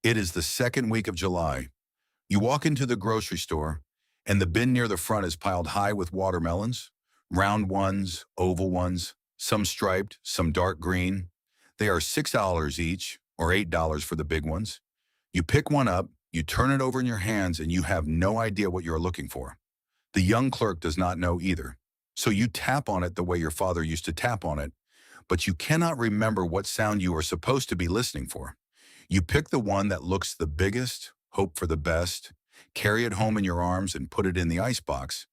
It is the second week of July. You walk into the grocery store, and the bin near the front is piled high with watermelons, round ones, oval ones, some striped, some dark green. They are $6 each, or $8 for the big ones. You pick one up, you turn it over in your hands, and you have no idea what you're looking for. The young clerk does not know either. So you tap on it the way your father used to tap on it, but you cannot remember what sound you are supposed to be listening for. You pick the one that looks the biggest, hope for the best, carry it home in your arms and put it in the icebox.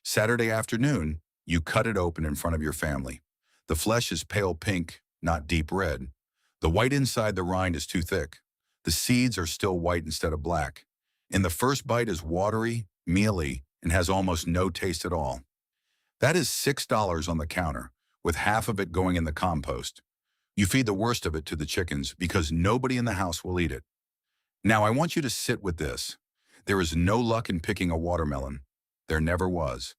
Saturday afternoon, you cut it open in front of your family. The flesh is pale pink, not deep red. The white inside the rind is too thick. The seeds are still white instead of black. And the first bite is watery, mealy, and has almost no taste at all. That is $6 on the counter, with half of it going in the compost. You feed the worst of it to the chickens because nobody in the house will eat it. Now I want you to sit with this. There is no luck in picking a watermelon. There never was.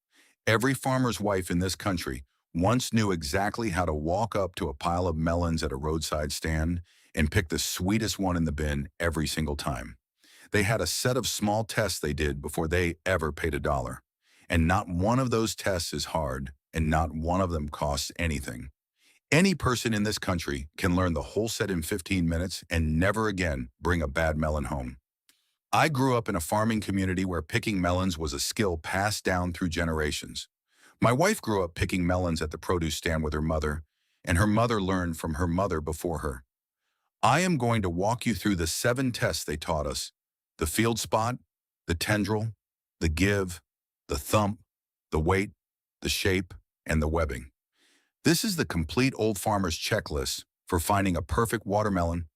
Every farmer's wife in this country once knew exactly how to walk up to a pile of melons at a roadside stand and pick the sweetest one in the bin every single time. They had a set of small tests they did before they ever paid a dollar. And not one of those tests is hard, and not one of them costs anything. Any person in this country can learn the whole set in 15 minutes and never again bring a bad melon home. I grew up in a farming community where picking melons was a skill passed down through generations. My wife grew up picking melons at the produce stand with her mother, and her mother learned from her mother before her. I am going to walk you through the 7 tests they taught us: the field spot, the tendril, the give, the thump, the weight, the shape, and the webbing. This is the complete old farmer's checklist for finding a perfect watermelon.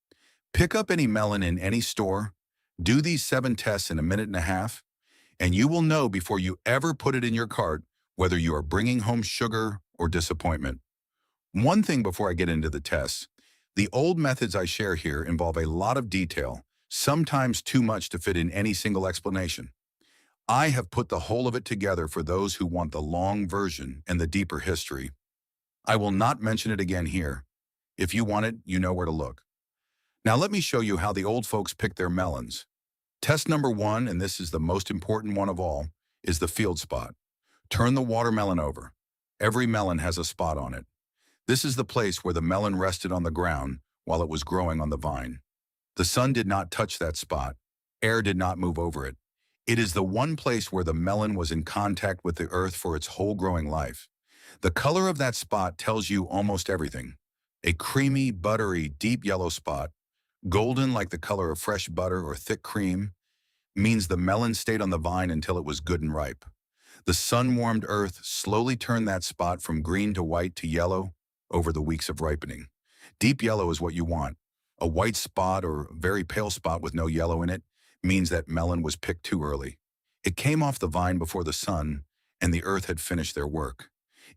Pick up any melon in any store, do these 7 tests in a minute and a half, and you will know before you ever put it in your cart whether you are bringing home sugar or disappointment. One thing before I get into the tests: the old methods I share here involve a lot of detail, sometimes too much to fit in any single explanation. I have put the whole of it together for those who want the long version and the deeper history. I will not mention it again here. If you want it, you know where to look. Now let me show you how the old folks pick their melons. Test number 1, and this is the most important one of all, is the field spot. Turn the watermelon over. Every melon has a spot on it. This is the place where the melon rested on the ground while it was growing on the vine. The sun did not touch that spot. Air did not move over it. It is the one place where the melon was in contact with the earth for its whole growing life. The color of that spot tells you almost everything. A creamy, buttery, deep yellow spot, golden like the color of fresh butter or thick cream, means the melon stayed on the vine until it was good and ripe. The sun-warmed earth slowly turned that spot from green to white to yellow over the weeks of ripening. Deep yellow is what you want. A white spot or very pale spot with no yellow in it means that melon was picked too early. It came off the vine before the sun, and the earth had finished their work.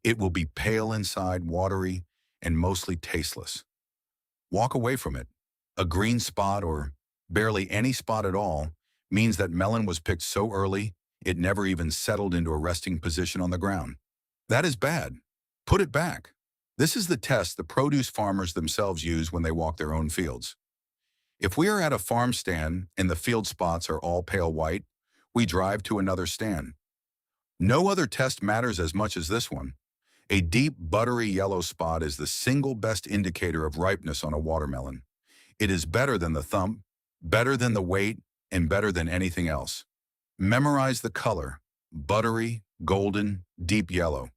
It will be pale inside, watery, and mostly tasteless. Walk away from it. A green spot, or barely any spot at all, means that melon was picked so early it never even settled into a resting position on the ground. That is bad. Put it back. This is the test the produce farmers themselves use when they walk their own fields. If we are at a farm stand and the field spots are all pale white, we drive to another stand. No other test matters as much as this one. A deep, buttery yellow spot is the single best indicator of ripeness on a watermelon. It is better than the thump, better than the weight, and better than anything else. Memorize the color: buttery, golden, deep yellow.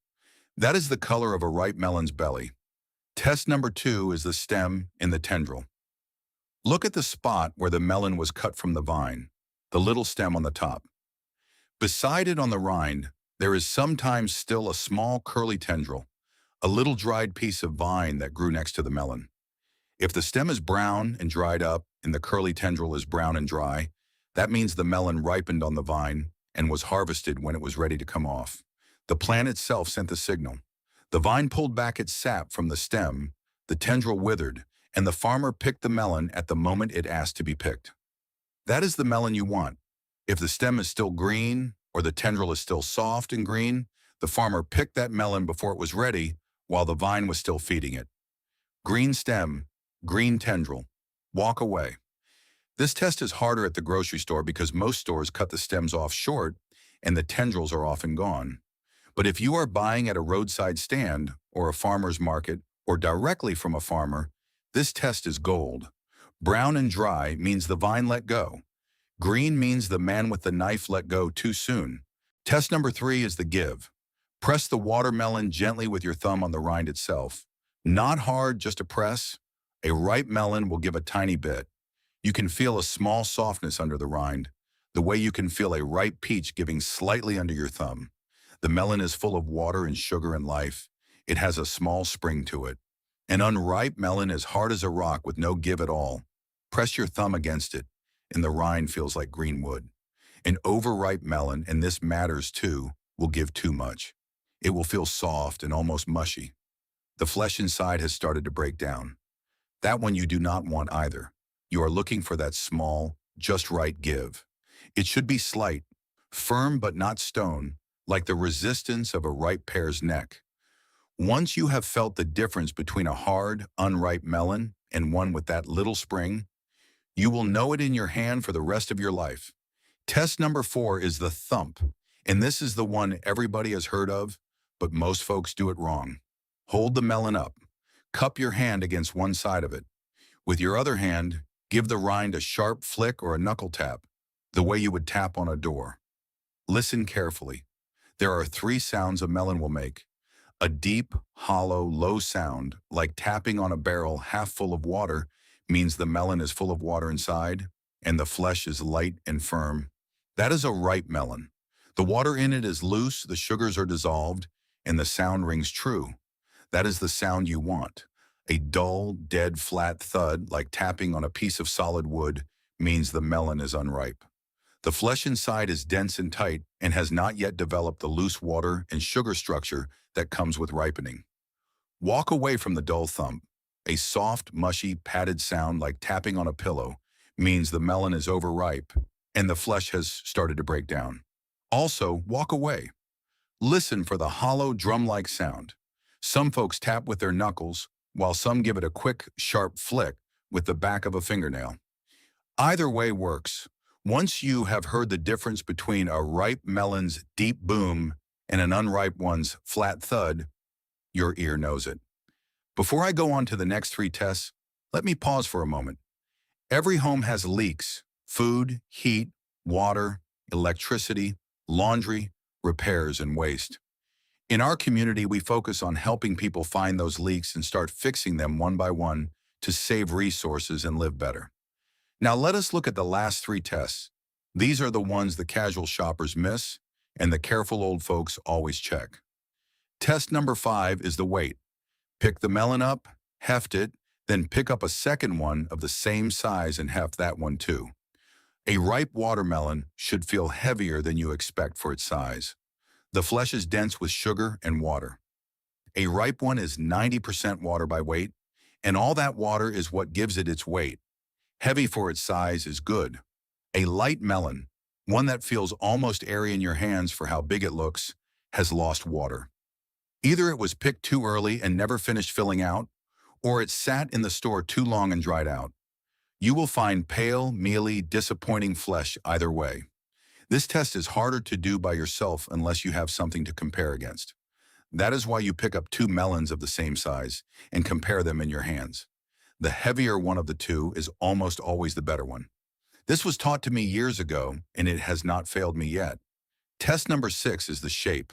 That is the color of a ripe melon's belly. Test number 2 is the stem and the tendril. Look at the spot where the melon was cut from the vine, the little stem on the top. Beside it on the rind, there is sometimes still a small curly tendril, a little dried piece of vine that grew next to the melon. If the stem is brown and dried up and the curly tendril is brown and dry, that means the melon ripened on the vine and was harvested when it was ready to come off. The plant itself sent the signal. The vine pulled back its sap from the stem, the tendril withered, and the farmer picked the melon at the moment it asked to be picked. That is the melon you want. If the stem is still green or the tendril is still soft and green, the farmer picked that melon before it was ready while the vine was still feeding it. Green stem, green tendril. Walk away. This test is harder at the grocery store because most stores cut the stems off short and the tendrils are often gone. But if you are buying at a roadside stand or a farmer's market or directly from a farmer, this test is gold. Brown and dry means the vine let go. Green means the man with the knife let go too soon. Test number 3 is the give. Press the watermelon gently with your thumb on the rind itself. Not hard, just a press. A ripe melon will give a tiny bit. You can feel a small softness under the rind, the way you can feel a ripe peach giving slightly under your thumb. The melon is full of water and sugar and life. It has a small spring to it. An unripe melon is hard as a rock with no give at all. Press your thumb against it, and the rind feels like green wood. An overripe melon, and this matters too, will give too much. It will feel soft and almost mushy. The flesh inside has started to break down. That one you do not want either. You are looking for that small, just right give. It should be slight, firm but not stone, like the resistance of a ripe pear's neck. Once you have felt the difference between a hard, unripe melon and one with that little spring, you will know it in your hand for the rest of your life. Test number 4 is the thump, and this is the one everybody has heard of, but most folks do it wrong. Hold the melon up. Cup your hand against one side of it. With your other hand, give the rind a sharp flick or a knuckle tap, the way you would tap on a door. Listen carefully. There are 3 sounds a melon will make. A deep, hollow, low sound, like tapping on a barrel half full of water, means the melon is full of water inside, and the flesh is light and firm. That is a ripe melon. The water in it is loose, the sugars are dissolved, and the sound rings true. That is the sound you want. A dull, dead, flat thud, like tapping on a piece of solid wood, means the melon is unripe. The flesh inside is dense and tight and has not yet developed the loose water and sugar structure that comes with ripening. Walk away from the dull thump. A soft, mushy, padded sound like tapping on a pillow means the melon is overripe and the flesh has started to break down. Also, walk away. Listen for the hollow, drum-like sound. Some folks tap with their knuckles, while some give it a quick, sharp flick with the back of a fingernail. Either way works. Once you have heard the difference between a ripe melon's deep boom and an unripe one's flat thud, your ear knows it. Before I go on to the next 3 tests, let me pause for a moment. Every home has leaks: food, heat, water, electricity, laundry, repairs, and waste. In our community, we focus on helping people find those leaks and start fixing them one by one to save resources and live better. Now let us look at the last 3 tests. These are the ones the casual shoppers miss and the careful old folks always check. Test number 5 is the weight. Pick the melon up, heft it, then pick up a second one of the same size and heft that one too. A ripe watermelon should feel heavier than you expect for its size. The flesh is dense with sugar and water. A ripe one is 90% water by weight, and all that water is what gives it its weight. Heavy for its size is good. A light melon, one that feels almost airy in your hands for how big it looks, has lost water. Either it was picked too early and never finished filling out, or it sat in the store too long and dried out. You will find pale, mealy, disappointing flesh either way. This test is harder to do by yourself unless you have something to compare against. That is why you pick up 2 melons of the same size and compare them in your hands. The heavier one of the 2 is almost always the better one. This was taught to me years ago, and it has not failed me yet. Test number 6 is the shape.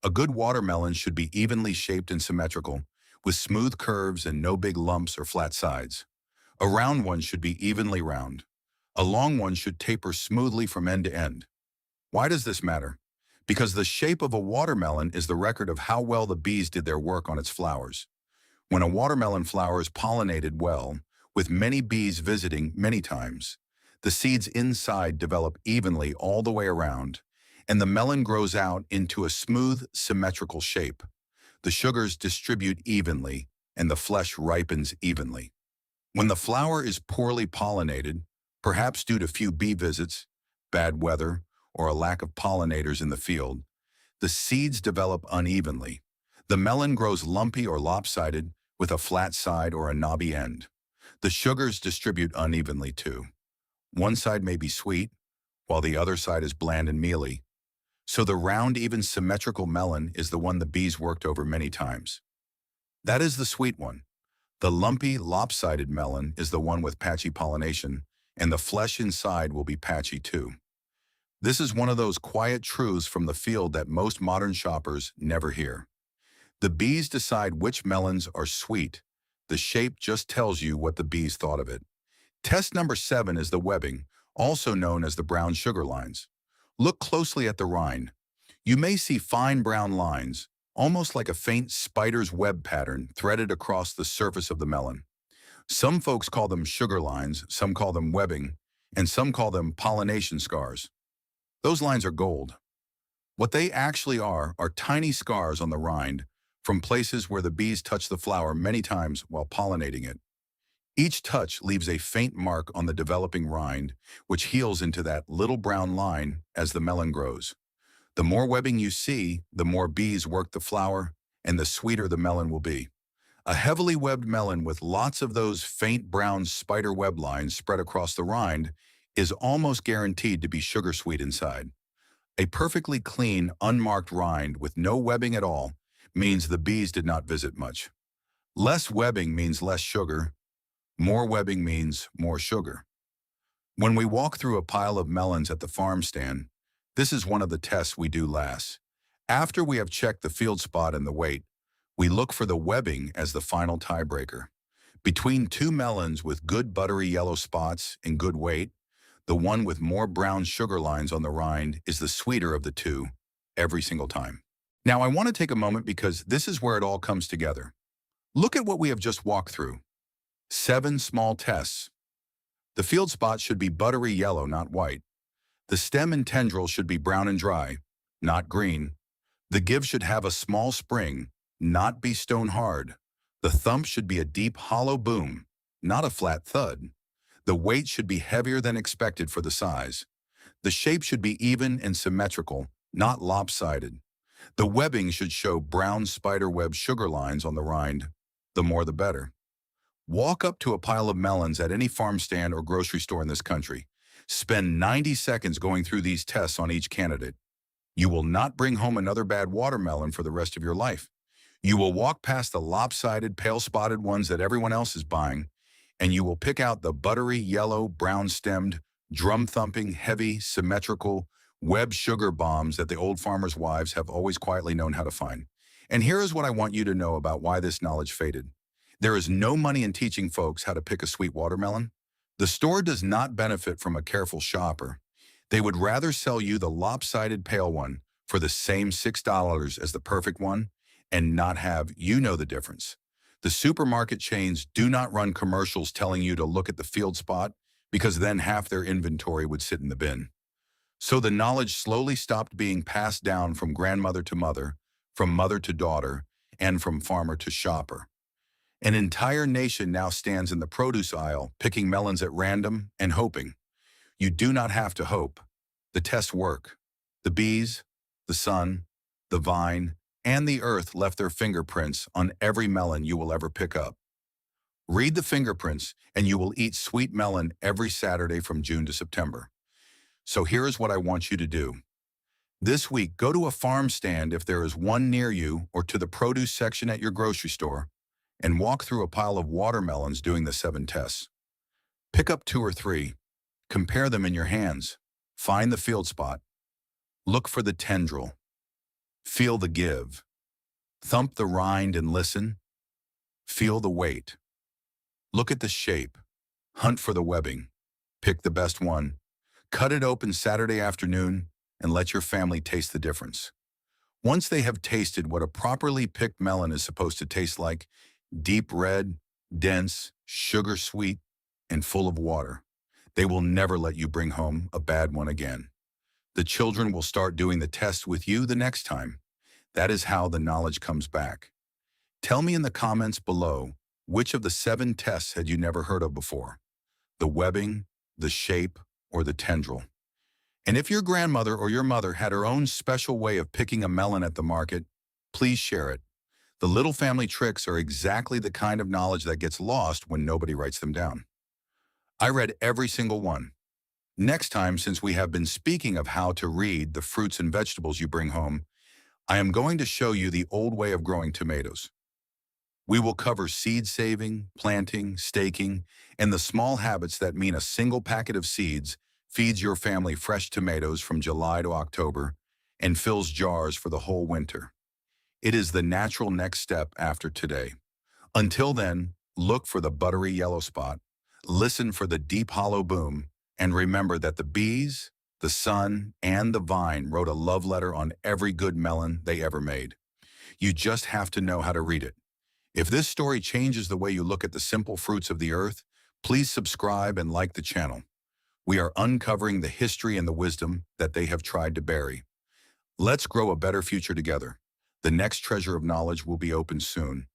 A good watermelon should be evenly shaped and symmetrical, with smooth curves and no big lumps or flat sides. A round one should be evenly round. A long one should taper smoothly from end to end. Why does this matter? Because the shape of a watermelon is the record of how well the bees did their work on its flowers. When a watermelon flower is pollinated well, with many bees visiting many times, the seeds inside develop evenly all the way around, and the melon grows out into a smooth, symmetrical shape. The sugars distribute evenly, and the flesh ripens evenly. When the flower is poorly pollinated, perhaps due to few bee visits, bad weather, or a lack of pollinators in the field, the seeds develop unevenly. The melon grows lumpy or lopsided with a flat side or a knobby end. The sugars distribute unevenly too. One side may be sweet, while the other side is bland and mealy. So the round, even symmetrical melon is the one the bees worked over many times. That is the sweet one. The lumpy, lopsided melon is the one with patchy pollination, and the flesh inside will be patchy too. This is one of those quiet truths from the field that most modern shoppers never hear. The bees decide which melons are sweet. The shape just tells you what the bees thought of it. Test number 7 is the webbing, also known as the brown sugar lines. Look closely at the rind. You may see fine brown lines, almost like a faint spider's web pattern threaded across the surface of the melon. Some folks call them sugar lines, some call them webbing, and some call them pollination scars. Those lines are gold. What they actually are tiny scars on the rind from places where the bees touch the flower many times while pollinating it. Each touch leaves a faint mark on the developing rind, which heals into that little brown line as the melon grows. The more webbing you see, the more bees work the flower, and the sweeter the melon will be. A heavily webbed melon with lots of those faint brown spider web lines spread across the rind is almost guaranteed to be sugar sweet inside. A perfectly clean, unmarked rind with no webbing at all means the bees did not visit much. Less webbing means less sugar. More webbing means more sugar. When we walk through a pile of melons at the farm stand, this is one of the tests we do last. After we have checked the field spot and the weight, we look for the webbing as the final tiebreaker. Between two melons with good buttery yellow spots and good weight, the one with more brown sugar lines on the rind is the sweeter of the two every single time. Now I want to take a moment because this is where it all comes together. Look at what we have just walked through. 7 small tests. The field spot should be buttery yellow, not white. The stem and tendril should be brown and dry, not green. The give should have a small spring, not be stone hard. The thump should be a deep hollow boom, not a flat thud. The weight should be heavier than expected for the size. The shape should be even and symmetrical, not lopsided. The webbing should show brown spiderweb sugar lines on the rind. The more the better. Walk up to a pile of melons at any farm stand or grocery store in this country. Spend 90 seconds going through these tests on each candidate. You will not bring home another bad watermelon for the rest of your life. You will walk past the lopsided, pale-spotted ones that everyone else is buying, and you will pick out the buttery, yellow, brown-stemmed, drum-thumping, heavy, symmetrical, web sugar bombs that the old farmers' wives have always quietly known how to find. And here is what I want you to know about why this knowledge faded. There is no money in teaching folks how to pick a sweet watermelon. The store does not benefit from a careful shopper. They would rather sell you the lopsided pale one for the same $6 as the perfect one and not have you know the difference. The supermarket chains do not run commercials telling you to look at the field spot because then half their inventory would sit in the bin. So the knowledge slowly stopped being passed down from grandmother to mother, from mother to daughter, and from farmer to shopper. An entire nation now stands in the produce aisle, picking melons at random and hoping. You do not have to hope. The tests work. The bees, the sun, the vine, and the earth left their fingerprints on every melon you will ever pick up. Read the fingerprints, and you will eat sweet melon every Saturday from June to September. So here is what I want you to do. This week, go to a farm stand if there is one near you or to the produce section at your grocery store, and walk through a pile of watermelons doing the 7 tests. Pick up 2 or 3. Compare them in your hands. Find the field spot. Look for the tendril. Feel the give. Thump the rind and listen. Feel the weight. Look at the shape. Hunt for the webbing. Pick the best one. Cut it open Saturday afternoon and let your family taste the difference. Once they have tasted what a properly picked melon is supposed to taste like, deep red, dense, sugar sweet, and full of water, they will never let you bring home a bad one again. The children will start doing the test with you the next time. That is how the knowledge comes back. Tell me in the comments below, which of the 7 tests had you never heard of before? The webbing, the shape, or the tendril? And if your grandmother or your mother had her own special way of picking a melon at the market, please share it. The little family tricks are exactly the kind of knowledge that gets lost when nobody writes them down. I read every single one. Next time, since we have been speaking of how to read the fruits and vegetables you bring home, I am going to show you the old way of growing tomatoes. We will cover seed saving, planting, staking, and the small habits that mean a single packet of seeds feeds your family fresh tomatoes from July to October and fills jars for the whole winter. It is the natural next step after today. Until then, look for the buttery yellow spot, listen for the deep hollow boom, and remember that the bees, the sun, and the vine wrote a love letter on every good melon they ever made. You just have to know how to read it. If this story changes the way you look at the simple fruits of the earth, please subscribe and like the channel. We are uncovering the history and the wisdom that they have tried to bury. Let's grow a better future together. The next treasure of knowledge will be opened soon.